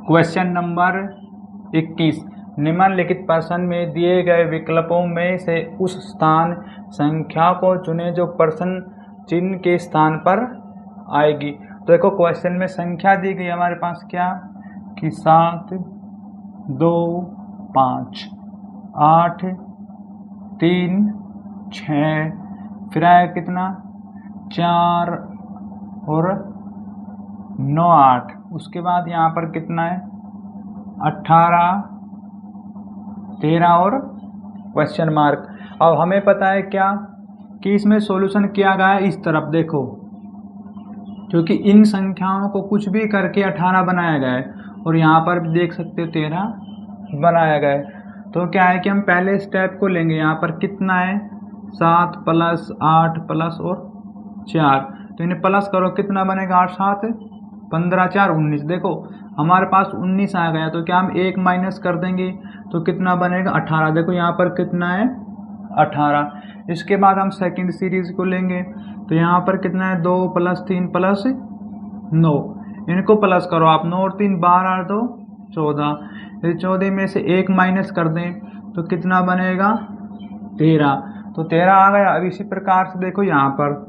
Question number 21। निम्नलिखित प्रश्न में दिए गए विकल्पों में से उस स्थान संख्या को चुनें जो प्रश्न चिन्ह के स्थान पर आएगी। तो देखो क्वेश्चन में संख्या दी गई हमारे पास क्या कि 7, 2, 5, 8, 3, 6, फिर आया कितना 4 और 9, 8। उसके बाद यहाँ पर कितना है 18, 13 और क्वेश्चन मार्क। अब हमें पता है क्या कि इसमें सॉल्यूशन किया गया है इस तरफ देखो, क्योंकि इन संख्याओं को कुछ भी करके 18 बनाया गया है और यहाँ पर भी देख सकते हो 13 बनाया गया है। तो क्या है कि हम पहले स्टेप को लेंगे। यहाँ पर कितना है 7 प्लस 8 प्लस और 4, तो इन्हें प्लस करो कितना बनेगा 8 7 15 4 19। देखो हमारे पास 19 आ गया, तो क्या हम 1 माइनस कर देंगे तो कितना बनेगा 18। देखो यहाँ पर कितना है 18। इसके बाद हम सेकंड सीरीज को लेंगे, तो यहाँ पर कितना है 2 प्लस 3 प्लस 9, इनको प्लस करो आप 9 और 3 12 और 2 14। इस 14 में से 1 माइनस कर दें तो कितना बनेगा 13, तो 13 आ गया। अब इसी प्रकार से देखो यहाँ पर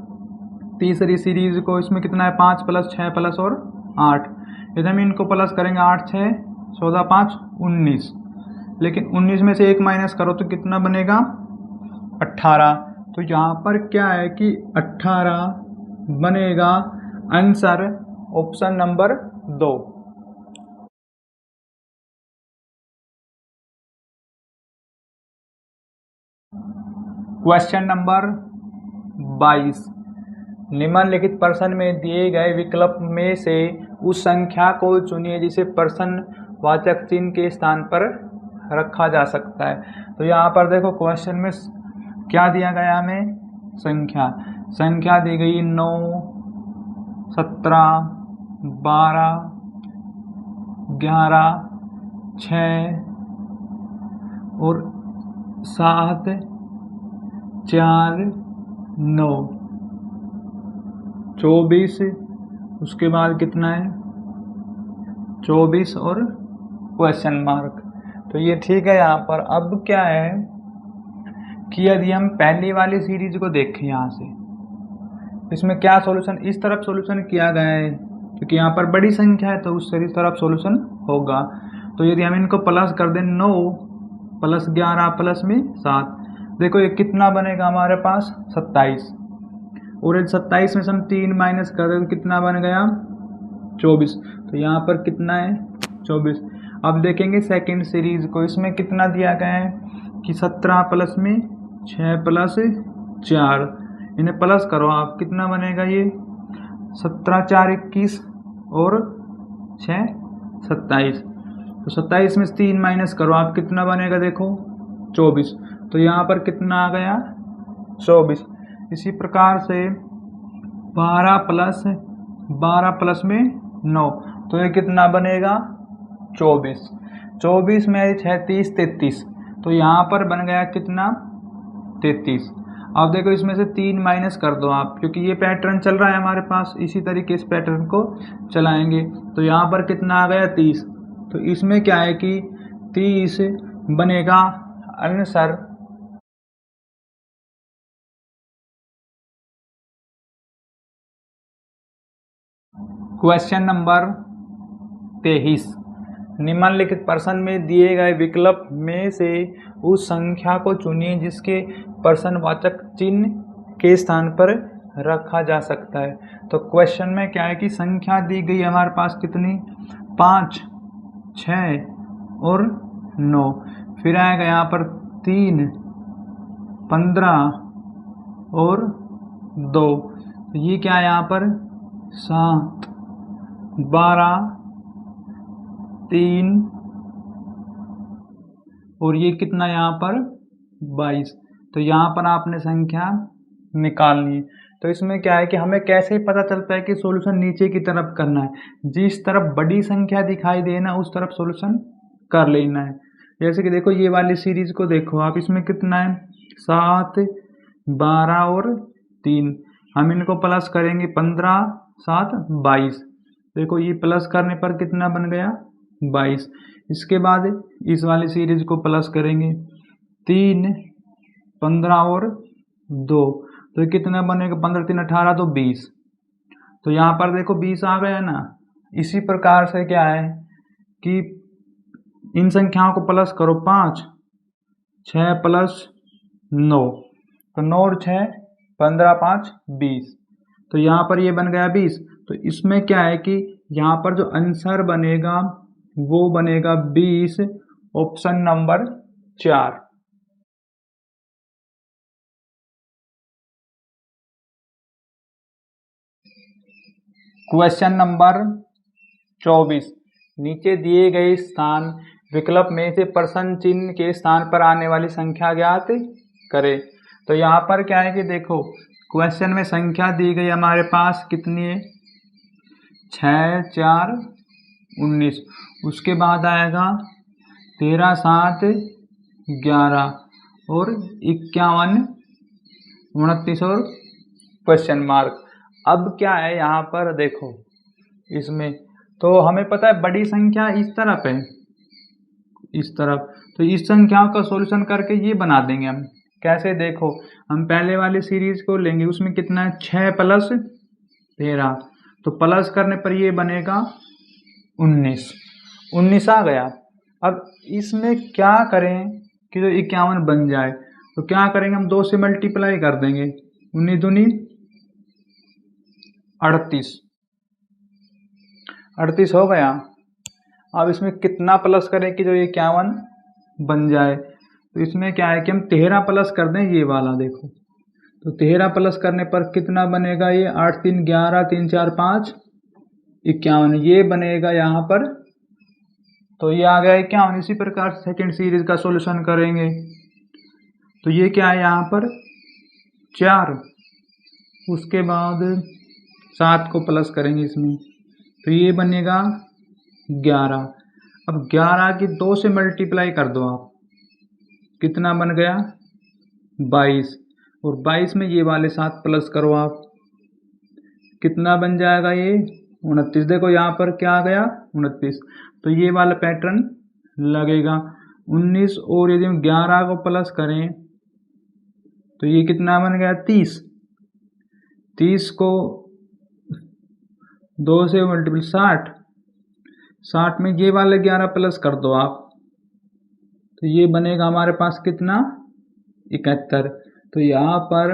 तीसरी सीरीज को, इसमें कितना है 5 प्लस 6 प्लस और 8, यदि हम इनको प्लस करेंगे 8 6 14 5 19, लेकिन 19 में से 1 माइनस करो तो कितना बनेगा 18। तो यहाँ पर क्या है कि 18 बनेगा answer option number 2। Question number 22। निम्नलिखित प्रश्न में दिए गए विकल्प में से उस संख्या को चुनिए जिसे प्रश्नवाचक चिन्ह के स्थान पर रखा जा सकता है। तो यहाँ पर देखो क्वेश्चन में क्या दिया गया हमें संख्या दी गई 9, 17, 12, 11, 6 और 7, 4, 9, 24। उसके बाद कितना है 24 और क्वेश्चन मार्क। तो ये ठीक है। यहाँ पर अब क्या है कि यदि हम पहली वाली सीरीज को देखें यहाँ से, इसमें क्या सॉल्यूशन इस तरफ सॉल्यूशन किया गया है, क्योंकि यहाँ पर बड़ी संख्या है तो उस तरफ सॉल्यूशन होगा। तो यदि हम इनको प्लस कर दें 9 प्लस 11 प्लस में 7, देखो ये कितना बनेगा हमारे पास 27, और 27 में से हम 3 माइनस कर दें तो कितना बन गया 24। तो यहाँ पर कितना है 24। अब देखेंगे सेकंड सीरीज को, इसमें कितना दिया गया है कि 17 प्लस में 6 प्लस 4, इन्हें प्लस करो आप कितना बनेगा ये 17 4 21 और 6 27। तो 27 में से 3 माइनस करो आप कितना बनेगा देखो 24। तो यहाँ पर कितना आ गया 24। इसी प्रकार से 12 प्लस में 9, तो ये कितना बनेगा 24। 24 में 6 30 33, तो यहाँ पर बन गया कितना 33। अब देखो इसमें से 3 माइनस कर दो आप, क्योंकि ये पैटर्न चल रहा है हमारे पास, इसी तरीके इस पैटर्न को चलाएंगे। तो यहाँ पर कितना आ गया 30। तो इसमें क्या है कि 30 बनेगा आंसर क्वेश्चन नंबर 23। निम्नलिखित प्रश्न में दिए गए विकल्प में से उस संख्या को चुनिए जिसके प्रश्नवाचक चिन्ह के स्थान पर रखा जा सकता है। तो क्वेश्चन में क्या है कि संख्या दी गई हमारे पास कितनी 5 6 और 9, फिर आएगा यहाँ पर 3 15 और 2, ये क्या है यहाँ पर 7 12 3 और ये कितना यहाँ पर 22। तो यहाँ पर आपने संख्या निकालनी है। तो इसमें क्या है कि हमें कैसे पता चलता है कि सॉल्यूशन नीचे की तरफ करना है, जिस तरफ बड़ी संख्या दिखाई देना उस तरफ सॉल्यूशन कर लेना है। जैसे कि देखो ये वाली सीरीज को देखो आप, इसमें कितना है 7 12 और 3, हम इनको प्लस करेंगे 15 7 22। देखो ये प्लस करने पर कितना बन गया 22। इसके बाद इस वाली सीरीज को प्लस करेंगे 3, 15 और 2, तो कितना बनेगा 15 3 18 तो 20। तो यहाँ पर देखो 20 आ गया ना। इसी प्रकार से क्या है कि इन संख्याओं को प्लस करो 5, 6 प्लस 9, तो 9 और 6 15 5 20, तो यहाँ पर ये बन गया 20। तो इसमें क्या है कि यहाँ पर जो आंसर बनेगा वो बनेगा 20, ऑप्शन नंबर 4। क्वेश्चन नंबर 24, नीचे दिए गए स्थान विकल्प में से प्रश्न चिन्ह के स्थान पर आने वाली संख्या ज्ञात करें। तो यहाँ पर क्या है कि देखो क्वेश्चन में संख्या दी गई हमारे पास कितनी है, 6 4 19, उसके बाद आएगा 13 7 11 और 51 29 और क्वेश्चन मार्क। अब क्या है यहाँ पर देखो इसमें, तो हमें पता है बड़ी संख्या इस तरफ है, इस तरफ, तो इस संख्याओं का सॉल्यूशन करके ये बना देंगे हम। कैसे देखो, हम पहले वाली सीरीज को लेंगे, उसमें कितना है 6 प्लस 13, तो प्लस करने पर ये बनेगा 19 आ गया। अब इसमें क्या करें कि जो 51 बन जाए, तो क्या करेंगे हम 2 से मल्टीप्लाई कर देंगे, 19 दूनी 38 हो गया। अब इसमें कितना प्लस करें कि जो 51 बन जाए, तो इसमें क्या है कि हम 13 प्लस कर दें ये वाला, देखो तो 13 प्लस करने पर कितना बनेगा, ये 8 3 11 3 4 5 51, ये बनेगा यहाँ पर, तो ये आ गया 51। इसी प्रकार सेकंड सीरीज का सॉल्यूशन करेंगे, तो ये क्या है यहाँ पर 4, उसके बाद 7 को प्लस करेंगे इसमें, तो ये बनेगा 11। अब 11 की 2 से मल्टीप्लाई कर दो आप, कितना बन गया 22, और 22 में ये वाले 7 प्लस करो आप, कितना बन जाएगा ये 29। देखो यहाँ पर क्या आ गया 29, तो ये वाला पैटर्न लगेगा 19, और यदि हम 11 को प्लस करें तो ये कितना बन गया 30। 30 को 2 से मल्टीप्लाई 60 में ये वाले 11 प्लस कर दो आप, तो ये बनेगा हमारे पास कितना 71। तो यहाँ पर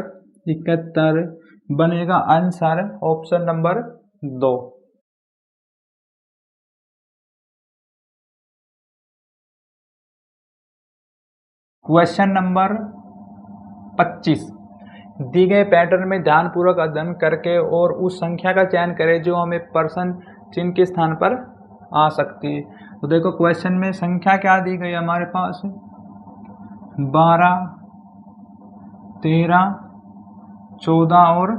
71 बनेगा answer, option number 2। Question number 25, दी गए पैटर्न में ध्यानपूर्वक अध्ययन करके और उस संख्या का चयन करें जो हमें प्रश्न चिन्ह के स्थान पर आ सकती है। तो देखो क्वेश्चन में संख्या क्या दी गई हमारे पास, 12 13 14 और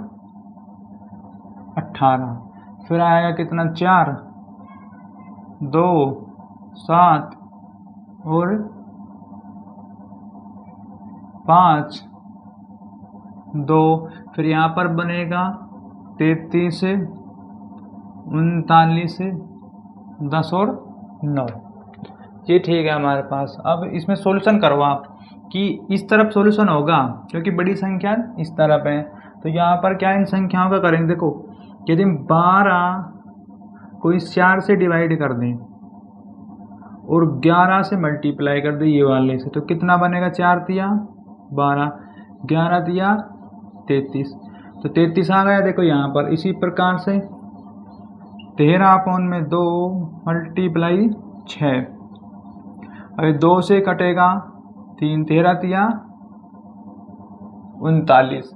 18, फिर आएगा कितना 4 2 7 और 5 2, फिर यहाँ पर बनेगा 33 39 10 और 9। ये ठीक है हमारे पास। अब इसमें सॉल्यूशन करो आप कि इस तरफ सॉल्यूशन होगा क्योंकि बड़ी संख्या इस तरफ है, तो यहाँ पर क्या इन संख्याओं का करेंगे। देखो यदि 12 को इस 4 से डिवाइड कर दें और 11 से मल्टीप्लाई कर दें ये वाले से, तो कितना बनेगा 4 तिया 12 11 तिया 33, तो 33 आ गया। देखो यहाँ पर इसी प्रकार से 13/2 मल्टीप्लाई 6, अभी 2 से कटेगा 3 13 तिया 39,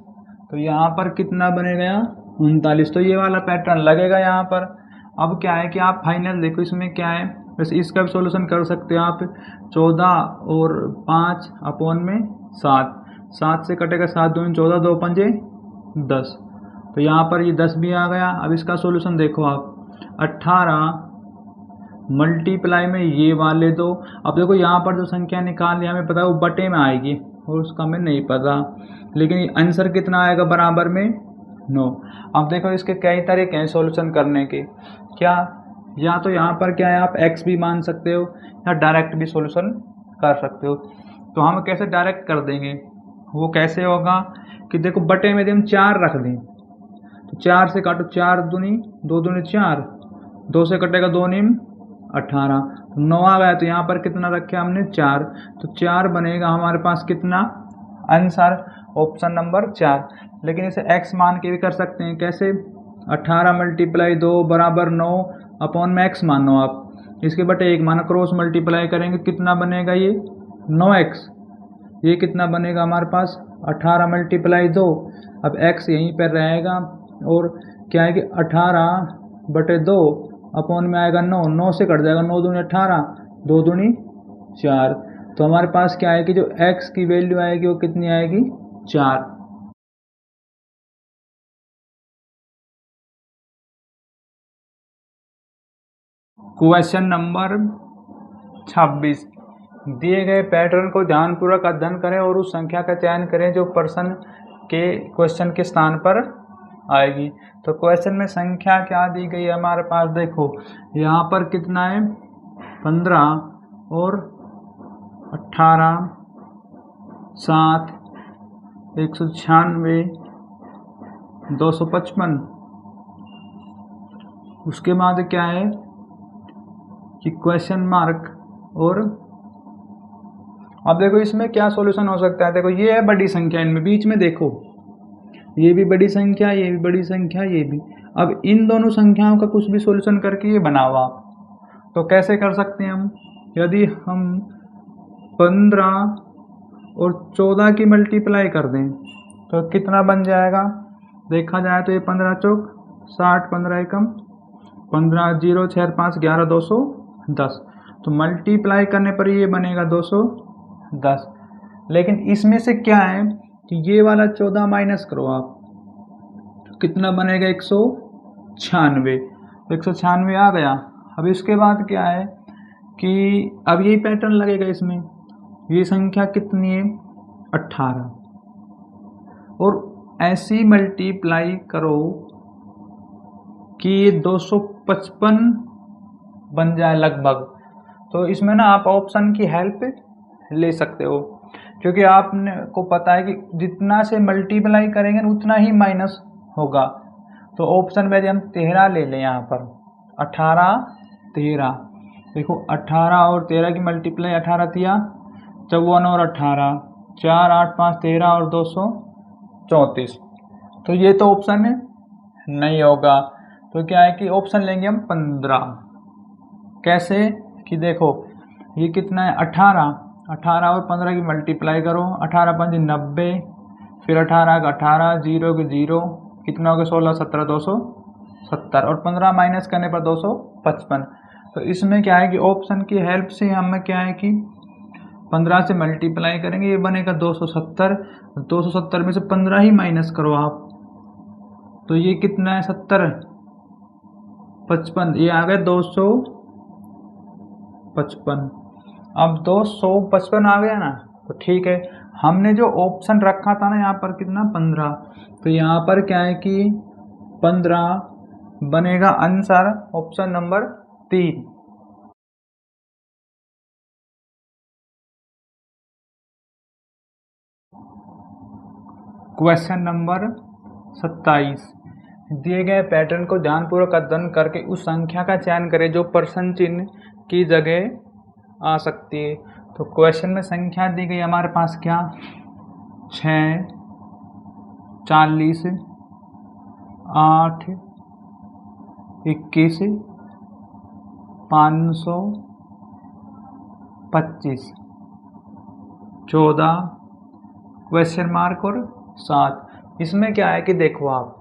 तो यहाँ पर कितना बनेगा 39, तो ये वाला पैटर्न लगेगा यहाँ पर। अब क्या है कि आप फाइनल देखो इसमें क्या है, वैसे इसका भी सॉल्यूशन कर सकते हो आप, 14 और 5/7, 7 से कटेगा 7 2 14 2 5 10, तो यहाँ पर ये 10 भी आ गया। अब इसका सॉल्यूशन देखो आप, 18 मल्टीप्लाई में ये वाले दो, अब देखो यहाँ पर जो संख्या निकालनी हमें पता है वो बटे में आएगी और उसका हमें नहीं पता, लेकिन आंसर कितना आएगा बराबर में 9। अब देखो इसके कई तरीके हैं सॉल्यूशन करने के, क्या या तो यहाँ पर क्या है, आप x भी मान सकते हो या डायरेक्ट भी सॉल्यूशन कर सकते हो। तो हम कैसे डायरेक्ट कर देंगे, वो कैसे होगा कि देखो बटे में हम 4 रख दें, तो 4 से काटो, 4 दूनी 2 दूनी 4, 2 से कटेगा 2 निम 18, 9 आ गया। तो यहाँ पर कितना रखे हमने 4, तो 4 बनेगा हमारे पास कितना आंसर, ऑप्शन नंबर 4। लेकिन इसे x मान के भी कर सकते हैं, कैसे, 18 मल्टीप्लाई 2 बराबर 9 अपॉन में x मानो आप, इसके बटे 1 मानो, क्रॉस मल्टीप्लाई करेंगे कितना बनेगा ये 9x, ये कितना बनेगा हमारे पास 18 मल्टीप्लाई 2, अब x यहीं पर रहेगा और क्या है कि 18 बटे 2 अपॉन में आएगा 9, 9 से कट जाएगा, 9 दूनी 18, 2 दूनी 4, तो हमारे पास क्या है कि जो x की वैल्यू आएगी वो कितनी आएगी 4। क्वेश्चन नंबर 26, दिए गए पैटर्न को ध्यानपूर्वक अध्ययन करें और उस संख्या का चयन करें जो प्रश्न के क्वेश्चन के स्थान पर आएगी। तो क्वेश्चन में संख्या क्या दी गई है हमारे पास, देखो यहाँ पर कितना है 15 और 18, 7, 196, 255, उसके बाद क्या है कि क्वेश्चन मार्क। और अब देखो इसमें क्या सॉल्यूशन हो सकता है, देखो ये है बड़ी संख्या, इनमें बीच में देखो ये भी बड़ी संख्या, ये भी बड़ी संख्या, ये भी। अब इन दोनों संख्याओं का कुछ भी सॉल्यूशन करके ये बनाओ आप, तो कैसे कर सकते हैं हम, यदि हम 15 और 14 की मल्टीप्लाई कर दें तो कितना बन जाएगा, देखा जाए तो ये 15 चौक 60, 15 एकम 15, 0 6 5 11, 210, तो मल्टीप्लाई करने पर ये बनेगा 210। लेकिन इसमें से क्या है कि ये वाला 14 माइनस करो आप, तो कितना बनेगा 196, 196 आ गया। अब इसके बाद क्या है कि अब यही पैटर्न लगेगा इसमें, ये संख्या कितनी है 18, और ऐसी मल्टीप्लाई करो कि ये 255 बन जाए लगभग। तो इसमें ना आप ऑप्शन की हेल्प ले सकते हो, क्योंकि आपने को पता है कि जितना से मल्टीप्लाई करेंगे उतना ही माइनस होगा। तो ऑप्शन में यदि हम 13 ले लें, यहाँ पर 18 13, देखो 18 और 13 की मल्टीप्लाई, 18 तिया 54 और 18, 4 8 5 13 और 234, तो ये तो ऑप्शन नहीं होगा। तो क्या है कि ऑप्शन लेंगे हम 15। कैसे कि देखो ये कितना है 18 और 15 की मल्टीप्लाई करो, 18 5 90, फिर 18 का 18, 0 के 0, कितना हो गया 16 17 270, और 15 माइनस करने पर 255। तो इसमें क्या है कि ऑप्शन की हेल्प से हमें क्या है कि 15 से मल्टीप्लाई करेंगे, ये बनेगा 270, 270 में से 15 ही माइनस करो आप, तो ये कितना है 70 55, ये आ गया 255। अब 255 आ गया ना, तो ठीक है। हमने जो ऑप्शन रखा था ना यहाँ पर कितना 15, तो यहाँ पर क्या है कि 15 बनेगा answer option number 3। Question number 27, दिए गए पैटर्न को ध्यानपूर्वक अध्ययन करके उस संख्या का चयन करें जो प्रश्न चिन्ह की जगह आ सकती है। तो क्वेश्चन में संख्या दी गई हमारे पास क्या 6, 40, 8, 21, 525, 14, क्वेश्चन मार्क और 7। इसमें क्या है कि देखो आप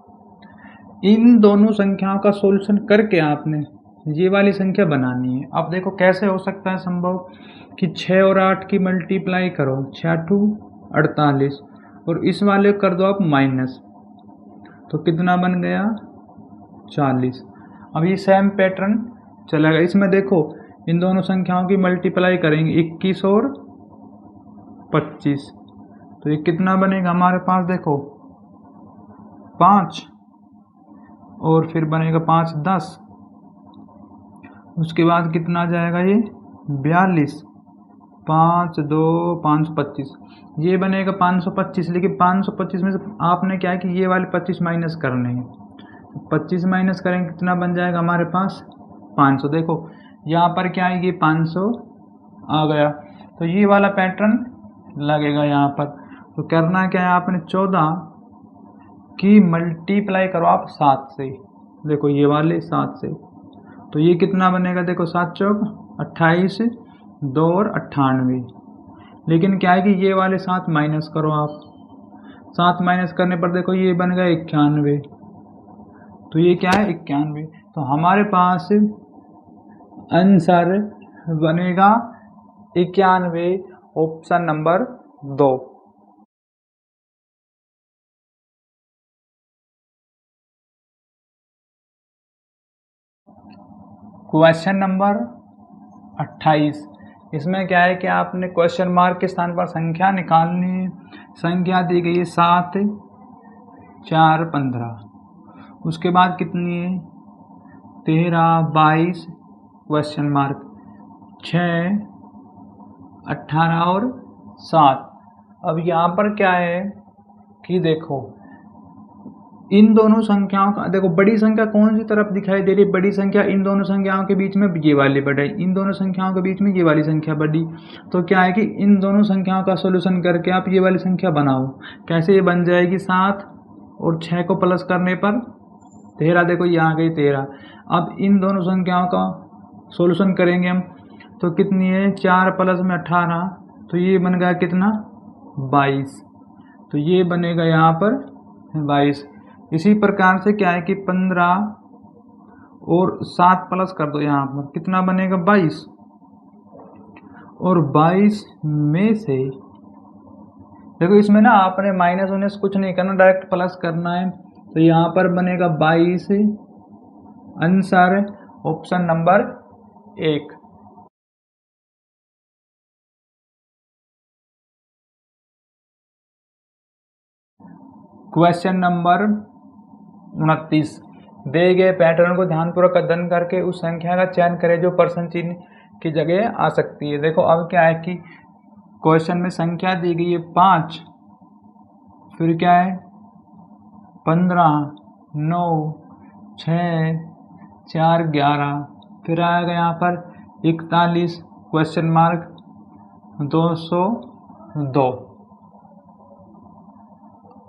इन दोनों संख्याओं का सॉल्यूशन करके आपने ये वाली संख्या बनानी है। अब देखो कैसे हो सकता है संभव कि 6 और 8 की मल्टीप्लाई करो, 6 2 48, और इस वाले कर दो आप माइनस, तो कितना बन गया 40। अब ये सेम पैटर्न चलेगा। इसमें देखो इन दोनों संख्याओं की मल्टीप्लाई करेंगे 21 और 25, तो ये कितना बनेगा हमारे पास, देखो 5, और फिर बनेगा 5 10, उसके बाद कितना आ जाएगा ये 42, 5 2 525, ये बनेगा 525। लेकिन 525 में से आपने क्या है कि ये वाले 25 माइनस करने हैं। 25 माइनस करेंगे कितना बन जाएगा हमारे पास 500। देखो यहाँ पर क्या है, ये 500 आ गया, तो ये वाला पैटर्न लगेगा यहाँ पर। तो करना क्या है, आपने 14 की मल्टीप्लाई करो आप 7 से। देखो ये वाले 7 से, तो ये कितना बनेगा, देखो 7 चौक 28, 2 और 98। लेकिन क्या है कि ये वाले 7 माइनस करो आप, 7 माइनस करने पर देखो ये बन गया 91। तो ये क्या है 91। तो हमारे पास आंसर बनेगा 91, ऑप्शन नंबर 2। क्वेश्चन नंबर 28, इसमें क्या है कि आपने क्वेश्चन मार्क के स्थान पर संख्या निकालनी है। संख्या दी गई है 7 4 15, उसके बाद कितनी है 13 22 क्वेश्चन मार्क 6 18 और 7। अब यहाँ पर क्या है कि देखो इन दोनों संख्याओं का, देखो बड़ी संख्या कौन सी तरफ दिखाई दे रही है, बड़ी संख्या इन दोनों संख्याओं के बीच में ये वाली बढ़ी, इन दोनों संख्याओं के बीच में ये वाली संख्या बढ़ी। तो क्या है कि इन दोनों संख्याओं का सॉल्यूशन करके आप ये वाली संख्या बनाओ। कैसे ये बन जाएगी, 7 और 6 को प्लस करने पर 13, देखो ये आ गई 13। अब इन दोनों संख्याओं का सॉल्यूशन करेंगे हम, तो कितनी है 4 प्लस में 18, तो ये बन गया कितना 22। तो ये बनेगा यहाँ पर 22। इसी प्रकार से क्या है कि 15 और 7 प्लस कर दो, यहाँ पर कितना बनेगा 22। और 22 में से देखो इसमें ना आपने माइनस उन्नीस कुछ नहीं करना, डायरेक्ट प्लस करना है। तो यहाँ पर बनेगा 22, answer option number 1। Question number 29, दिए गए पैटर्न को ध्यानपूर्वक अध्ययन करके उस संख्या का चयन करें जो प्रश्न चिन्ह की जगह आ सकती है। देखो अब क्या है कि क्वेश्चन में संख्या दी गई है 5, फिर क्या है 15 9 6 4 11, फिर आएगा यहाँ पर 41 क्वेश्चन मार्क 202।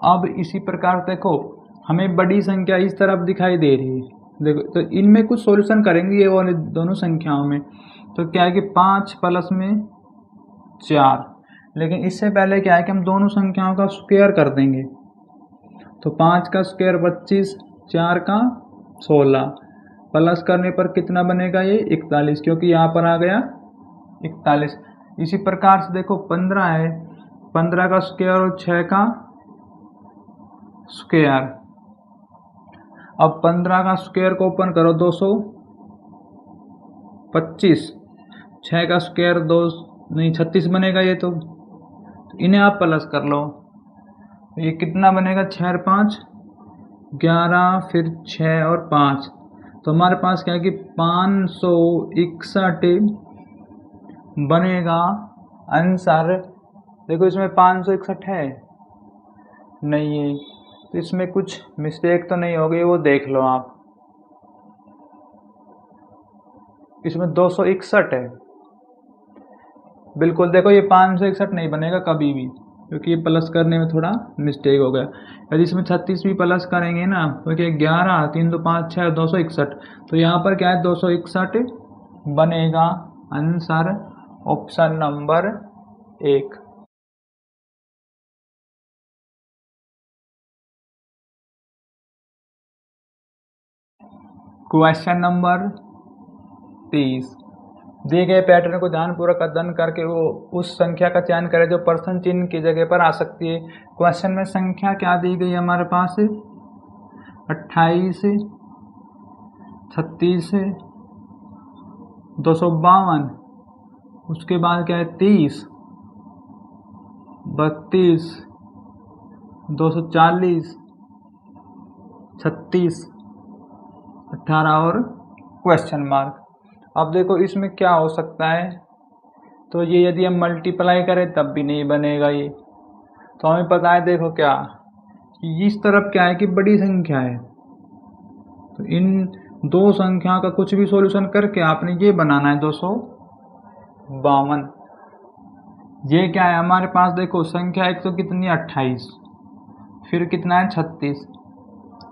अब इसी प्रकार देखो हमें बड़ी संख्या इस तरफ दिखाई दे रही है, देखो तो इनमें कुछ सॉल्यूशन करेंगे ये वाले दोनों संख्याओं में। तो क्या है कि 5 प्लस में 4, लेकिन इससे पहले क्या है कि हम दोनों संख्याओं का स्क्वायर कर देंगे। तो 5 का स्क्वायर 25, 4 का 16, प्लस करने पर कितना बनेगा ये 41, क्योंकि यहाँ पर आ गया 41। इसी प्रकार से देखो 15 है, 15 का स्क्वायर और 6 का स्क्वायर। अब 15 का स्क्वायर को ओपन करो 225, 6 का स्क्वायर 2 नहीं 36 बनेगा ये, तो इन्हें आप प्लस कर लो। ये कितना बनेगा 6 और 5 11, फिर 6 और 5, तो हमारे पास क्या है कि 561 बनेगा आंसर। देखो इसमें 561 है नहीं है, तो इसमें कुछ मिस्टेक तो नहीं हो गई, वो देख लो आप। इसमें 261 है बिल्कुल, देखो ये 561 नहीं बनेगा कभी भी, क्योंकि ये प्लस करने में थोड़ा मिस्टेक हो गया। यदि इसमें 36 भी प्लस करेंगे ना तो क्या 11 3 2 5 6 261, तो यहाँ पर क्या है 261 बनेगा answer option number 1। Question number 30, दिए गए पैटर्न को ध्यानपूर्वक अध्ययन करके वो उस संख्या का चयन करें जो प्रश्न चिन्ह की जगह पर आ सकती है। क्वेश्चन में संख्या क्या दी गई हमारे पास 28, 36, 252, उसके बाद क्या है 30, 32, 240, 36, 18 और क्वेश्चन मार्क। अब देखो इसमें क्या हो सकता है, तो ये यदि हम मल्टीप्लाई करें तब भी नहीं बनेगा ये। तो हमें पता है देखो क्या, कि इस तरफ क्या है कि बड़ी संख्या है, तो इन दो संख्या का कुछ भी सॉल्यूशन करके आपने ये बनाना है 252। ये क्या है हमारे पास, देखो संख्या एक तो कितनी है 28, फिर कितना है 36।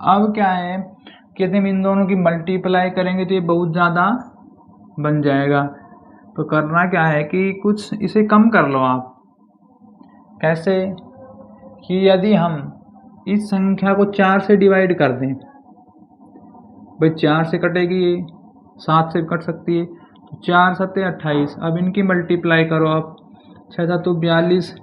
अब क्या है कि यदि हम इन दोनों की मल्टीप्लाई करेंगे तो ये बहुत ज़्यादा बन जाएगा। तो करना क्या है कि कुछ इसे कम कर लो आप। कैसे, कि यदि हम इस संख्या को 4 से डिवाइड कर दें, भाई 4 से कटेगी, 7 से कट सकती है, तो 4 सत्ते 28। अब इनकी मल्टीप्लाई करो आप, 6 7 42,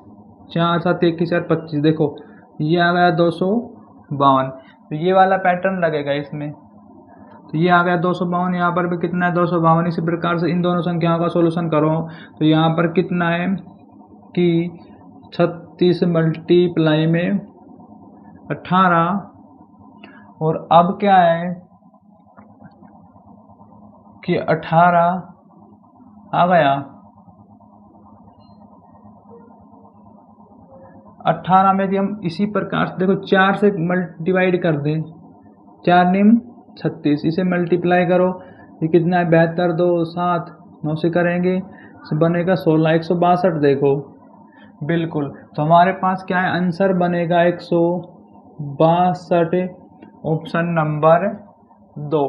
4 7 21 4 25। देखो ये आ गया 252। तो ये वाला पैटर्न लगेगा इसमें, तो ये आ गया 252। यहाँ पर भी कितना है 252। इसी प्रकार से इन दोनों संख्याओं का सॉल्यूशन करो, तो यहाँ पर कितना है कि 36 मल्टीप्लाई में 18, और अब क्या है कि 18 आ गया, 18 में यदि हम इसी प्रकार से देखो 4 से डिवाइड कर दें, 4 निम 36, इसे मल्टीप्लाई करो, ये कितना है 72 2 7 9 से करेंगे इसे बनेगा 16 162। देखो बिल्कुल, तो हमारे पास क्या है आंसर बनेगा 162, ऑप्शन नंबर 2।